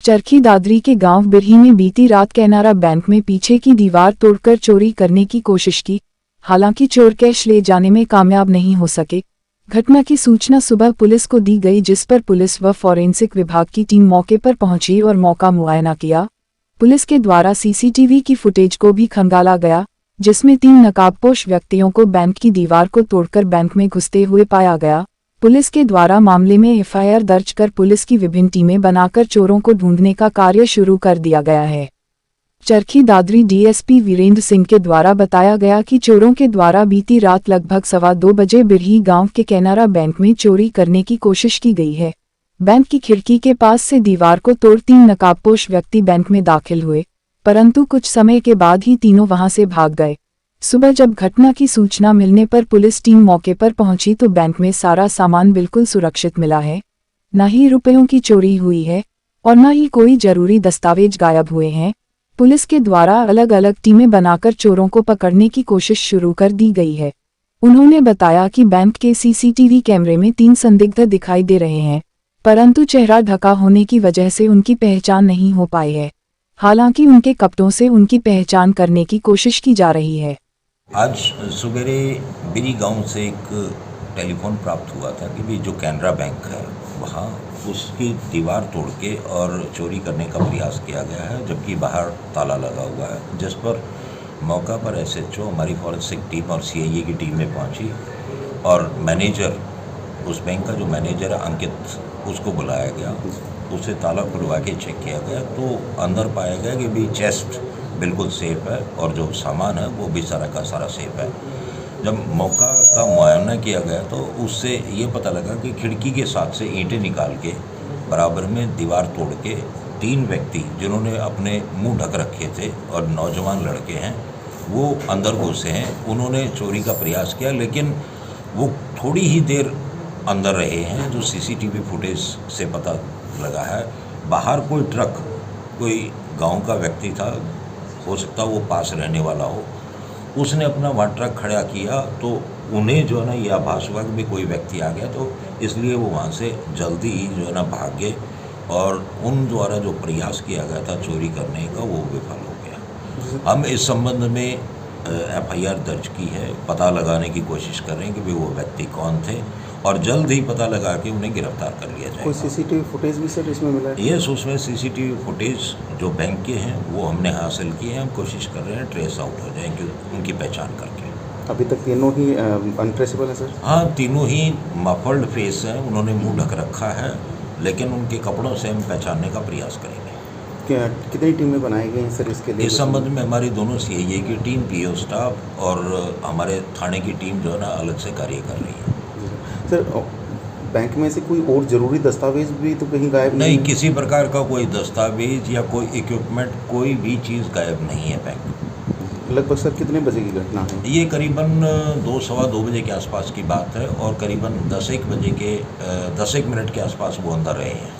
चरखी दादरी के गांव बिरही में बीती रात कैनारा बैंक में पीछे की दीवार तोड़कर चोरी करने की कोशिश की। हालांकि चोर कैश ले जाने में कामयाब नहीं हो सके। घटना की सूचना सुबह पुलिस को दी गई, जिस पर पुलिस व फॉरेंसिक विभाग की टीम मौके पर पहुंची और मौका मुआयना किया। पुलिस के द्वारा सीसीटीवी की फुटेज को भी खंगाला गया, जिसमें 3 नकाबपोश व्यक्तियों को बैंक की दीवार को तोड़कर बैंक में घुसते हुए पाया गया। पुलिस के द्वारा मामले में एफआईआर दर्ज कर पुलिस की विभिन्न टीमें बनाकर चोरों को ढूंढने का कार्य शुरू कर दिया गया है। चरखी दादरी डीएसपी वीरेंद्र सिंह के द्वारा बताया गया कि चोरों के द्वारा बीती रात लगभग 2:15 बजे बिरही गांव के कैनारा बैंक में चोरी करने की कोशिश की गई है। बैंक की खिड़की के पास से दीवार को तोड़ 3 नकाबपोश व्यक्ति बैंक में दाखिल हुए, परंतु कुछ समय के बाद ही तीनों वहां से भाग गए। सुबह जब घटना की सूचना मिलने पर पुलिस टीम मौके पर पहुंची तो बैंक में सारा सामान बिल्कुल सुरक्षित मिला है। न ही रुपयों की चोरी हुई है और न ही कोई जरूरी दस्तावेज गायब हुए हैं। पुलिस के द्वारा अलग अलग टीमें बनाकर चोरों को पकड़ने की कोशिश शुरू कर दी गई है। उन्होंने बताया कि बैंक के सीसीटीवी कैमरे में 3 संदिग्ध दिखाई दे रहे हैं, परंतु चेहरा ढका होने की वजह से उनकी पहचान नहीं हो पाई है। हालांकि उनके कपड़ों से उनकी पहचान करने की कोशिश की जा रही है। आज सवेरे बिरी गांव से एक टेलीफोन प्राप्त हुआ था कि भी जो कैनरा बैंक है वहाँ उसकी दीवार तोड़ के और चोरी करने का प्रयास किया गया है, जबकि बाहर ताला लगा हुआ है। जिस पर मौका पर एसएचओ, हमारी फॉरेंसिक टीम और सीआईए की टीम में पहुंची और मैनेजर, उस बैंक का जो मैनेजर है अंकित, उसको बुलाया गया। उसे ताला खुलवा के चेक किया गया तो अंदर पाया गया कि भी चेस्ट बिल्कुल सेफ है और जो सामान है वो भी सारा का सारा सेफ है। जब मौका का मुआयना किया गया तो उससे ये पता लगा कि खिड़की के साथ से ईंटें निकाल के बराबर में दीवार तोड़ के 3 व्यक्ति जिन्होंने अपने मुंह ढक रखे थे और नौजवान लड़के हैं वो अंदर घुसे हैं। उन्होंने चोरी का प्रयास किया, लेकिन वो थोड़ी ही देर अंदर रहे हैं। जो सीसीटीवी फुटेज से पता लगा है, बाहर कोई ट्रक, कोई गांव का व्यक्ति था, हो सकता वो पास रहने वाला हो, उसने अपना वहाँ ट्रक खड़ा किया तो उन्हें जो है ना ये आभास हुआ कि भी कोई व्यक्ति आ गया, तो इसलिए वो वहाँ से जल्दी ही जो है ना भाग गए और उन द्वारा जो प्रयास किया गया था चोरी करने का वो विफल हो गया। हम इस संबंध में एफआईआर दर्ज की है, पता लगाने की कोशिश कर रहे हैं कि भी वो व्यक्ति कौन थे और जल्द ही पता लगा के उन्हें गिरफ्तार कर लिया जाएगा। कोई सीसीटीवी फुटेज भी सर इसमें मिला है? यस, उसमें सीसीटीवी फुटेज जो बैंक के हैं वो हमने हासिल किए हैं। हम कोशिश कर रहे हैं ट्रेस आउट हो जाए कि उनकी पहचान करके। अभी तक तीनों ही अनट्रेसेबल है सर? हाँ, तीनों ही मफल्ड फेस हैं, उन्होंने मुंह ढक रखा है, लेकिन उनके कपड़ों से हम पहचानने का प्रयास करेंगे। कितनी टीमें बनाई गई हैं सर इसके लिए? इस संबंध में हमारी दोनों सीआईए की टीम, पीओ स्टाफ और हमारे थाने की टीम जो है ना अलग से कार्य कर रही है। सर, बैंक में से कोई और ज़रूरी दस्तावेज भी तो कहीं गायब नहीं? किसी प्रकार का कोई दस्तावेज या कोई इक्विपमेंट, कोई भी चीज़ गायब नहीं है बैंक। लगभग सर कितने बजे की घटना है? ये करीबन 2-2:15 बजे के आसपास की बात है और करीबन 10-1 मिनट के आसपास वो अंदर रहे हैं।